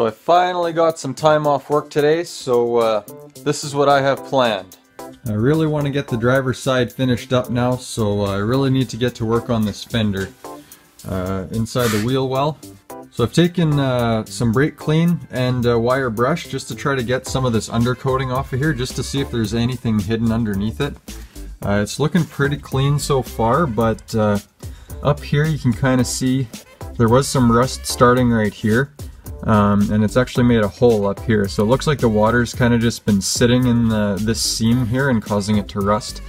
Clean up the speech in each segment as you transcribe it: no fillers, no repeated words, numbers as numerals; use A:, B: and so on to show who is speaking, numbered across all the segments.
A: So I finally got some time off work today, so this is what I have planned. I really want to get the driver's side finished up now, so I really need to get to work on this fender inside the wheel well. So I've taken some brake clean and a wire brush just to try to get some of this undercoating off of here, just to see if there's anything hidden underneath it. It's looking pretty clean so far, but up here you can kind of see there was some rust starting right here. And it's actually made a hole up here, so it looks like the water's kind of just been sitting in this seam here and causing it to rust.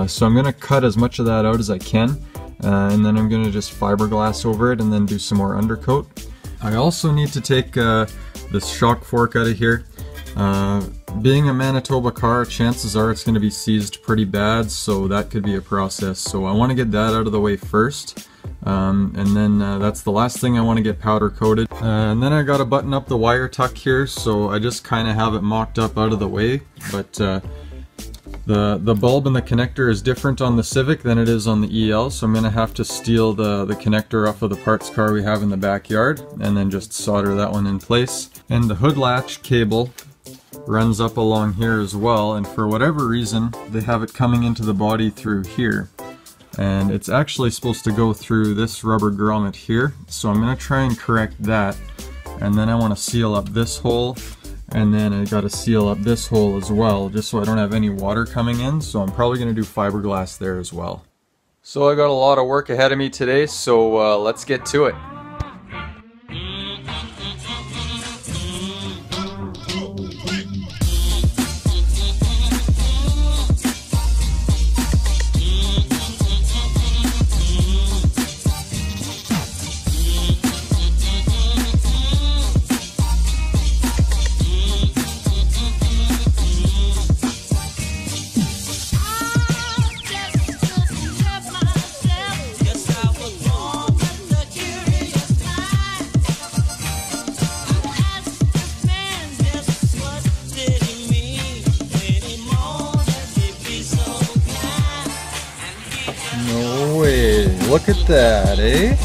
A: So I'm going to cut as much of that out as I can, and then I'm going to just fiberglass over it and then do some more undercoat. I also need to take this shock fork out of here. Being a Manitoba car, chances are it's going to be seized pretty bad, so that could be a process. So I want to get that out of the way first. And then that's the last thing I want to get powder coated. And then I got to button up the wire tuck here, so I just kind of have it mocked up out of the way. But the bulb and the connector is different on the Civic than it is on the EL, so I'm going to have to steal the connector off of the parts car we have in the backyard and then just solder that one in place. And the hood latch cable runs up along here as well, and for whatever reason they have it coming into the body through here. And it's actually supposed to go through this rubber grommet here, so I'm going to try and correct that. And then I want to seal up this hole, and then I got to seal up this hole as well, just so I don't have any water coming in, so I'm probably going to do fiberglass there as well. So I got a lot of work ahead of me today, so let's get to it. No way, look at that, eh?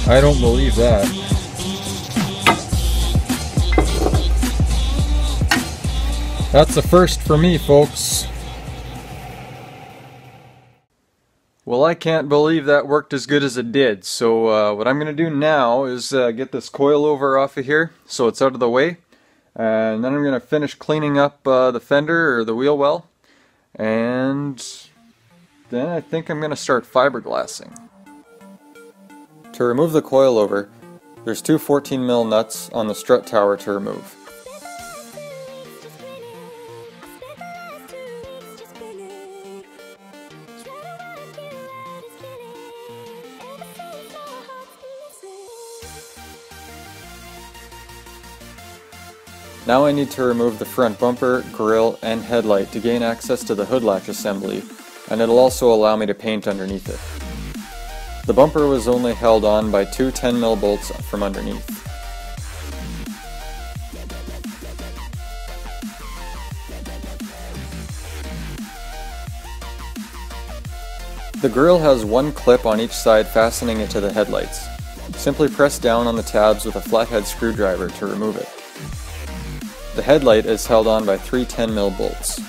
A: I don't believe that. That's a first for me, folks. Well, I can't believe that worked as good as it did, so what I'm going to do now is get this coilover off of here so it's out of the way. And then I'm going to finish cleaning up the fender or the wheel well, and then I think I'm going to start fiberglassing. To remove the coilover, there's two 14mm nuts on the strut tower to remove. Now I need to remove the front bumper, grille, and headlight to gain access to the hood latch assembly, and it'll also allow me to paint underneath it. The bumper was only held on by two 10mm bolts from underneath. The grille has one clip on each side fastening it to the headlights. Simply press down on the tabs with a flathead screwdriver to remove it. The headlight is held on by three 10mm bolts.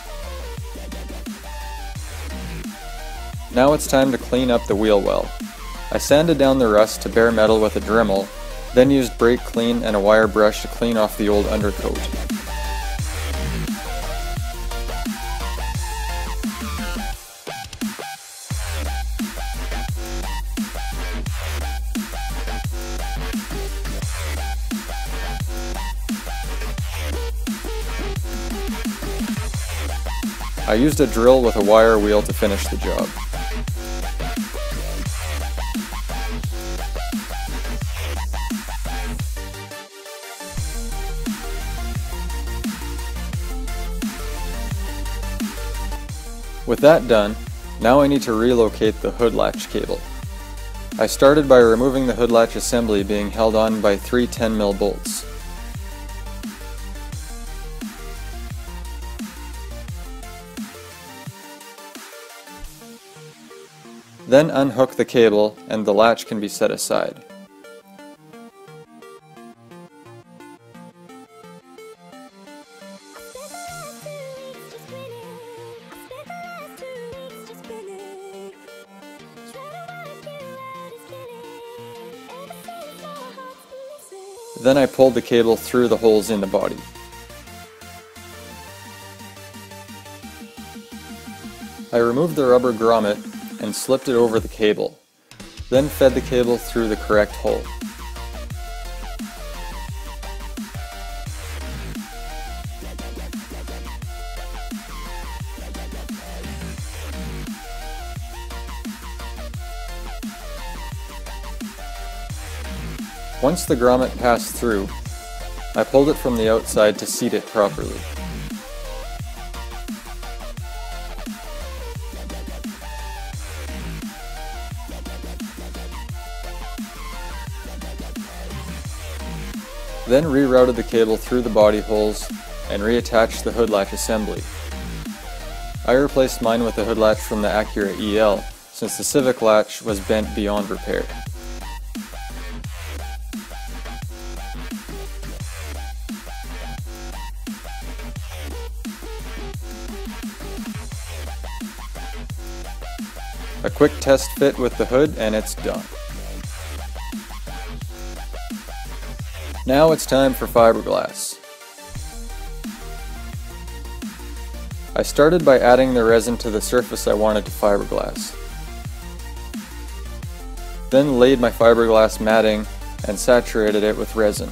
A: Now it's time to clean up the wheel well. I sanded down the rust to bare metal with a Dremel, then used brake clean and a wire brush to clean off the old undercoat. I used a drill with a wire wheel to finish the job. With that done, now I need to relocate the hood latch cable. I started by removing the hood latch assembly being held on by three 10mm bolts. Then unhook the cable and the latch can be set aside. Then I pulled the cable through the holes in the body. I removed the rubber grommet and slipped it over the cable, then fed the cable through the correct hole. Once the grommet passed through, I pulled it from the outside to seat it properly. Then rerouted the cable through the body holes and reattached the hood latch assembly. I replaced mine with the hood latch from the Acura EL since the Civic latch was bent beyond repair. A quick test fit with the hood and it's done. Now it's time for fiberglass. I started by adding the resin to the surface I wanted to fiberglass. Then laid my fiberglass matting and saturated it with resin.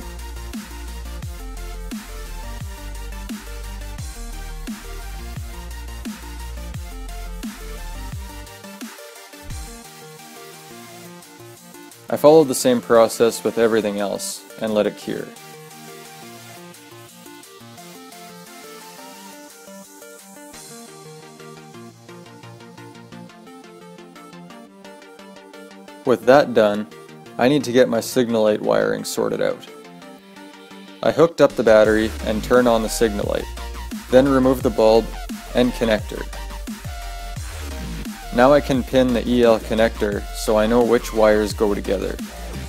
A: I followed the same process with everything else and let it cure. With that done, I need to get my signal light wiring sorted out. I hooked up the battery and turned on the signal light, then removed the bulb and connector. Now I can pin the EL connector so I know which wires go together.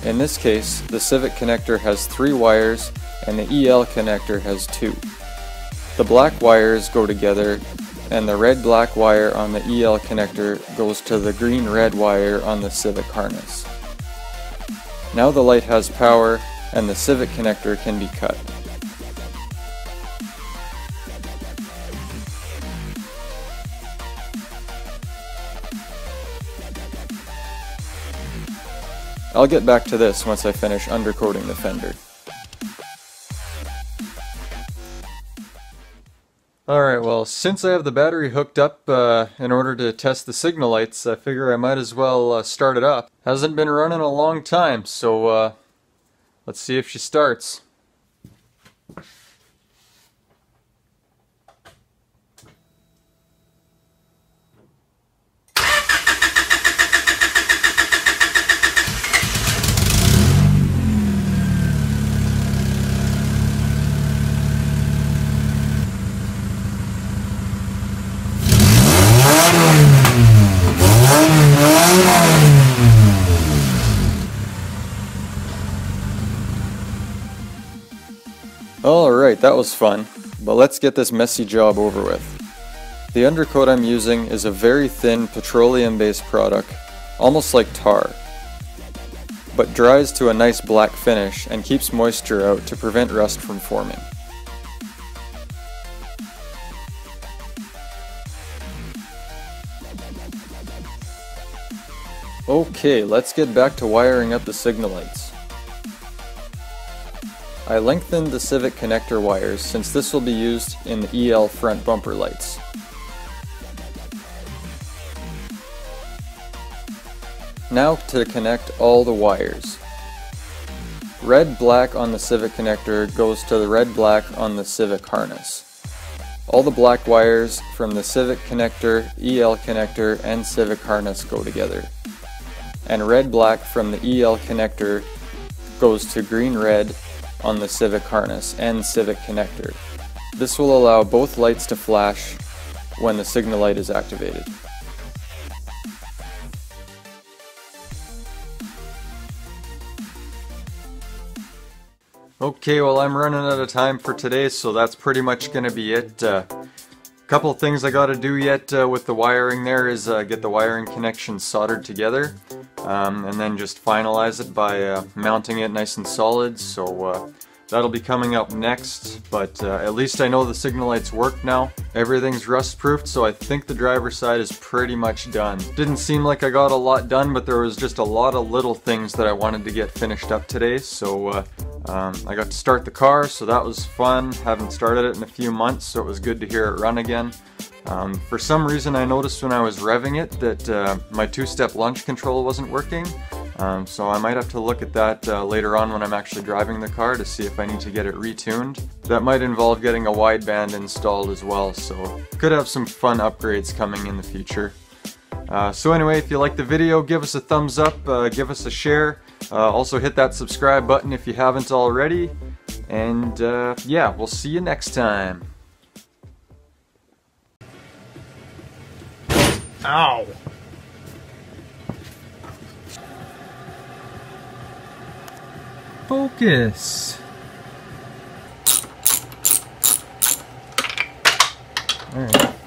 A: In this case, the Civic connector has 3 wires and the EL connector has 2. The black wires go together and the red-black wire on the EL connector goes to the green-red wire on the Civic harness. Now the light has power and the Civic connector can be cut. I'll get back to this once I finish undercoating the fender. Alright, well, since I have the battery hooked up in order to test the signal lights, I figure I might as well start it up. Hasn't been running a long time, so let's see if she starts. Alright, that was fun, but let's get this messy job over with. The undercoat I'm using is a very thin petroleum-based product, almost like tar, but dries to a nice black finish and keeps moisture out to prevent rust from forming. Okay, let's get back to wiring up the signal lights. I lengthened the Civic connector wires since this will be used in the EL front bumper lights. Now to connect all the wires. Red-black on the Civic connector goes to the red-black on the Civic harness. All the black wires from the Civic connector, EL connector, and Civic harness go together. And red-black from the EL connector goes to green-red on the Civic harness and Civic connector. This will allow both lights to flash when the signal light is activated. Okay, well, I'm running out of time for today, so that's pretty much going to be it. Couple things I got to do yet with the wiring there is get the wiring connections soldered together. and then just finalize it by mounting it nice and solid. So that'll be coming up next, but at least I know the signal lights work now. Everything's rust proofed, so I think the driver's side is pretty much done. Didn't seem like I got a lot done, but there was just a lot of little things that I wanted to get finished up today. So I got to start the car, so that was fun. Haven't started it in a few months, so it was good to hear it run again. For some reason I noticed when I was revving it that my two-step launch control wasn't working. So I might have to look at that later on when I'm actually driving the car to see if I need to get it retuned. That might involve getting a wideband installed as well, so could have some fun upgrades coming in the future. So anyway, if you like the video, give us a thumbs up, give us a share. Also hit that subscribe button if you haven't already. And yeah, we'll see you next time. Ow! Focus! Alright.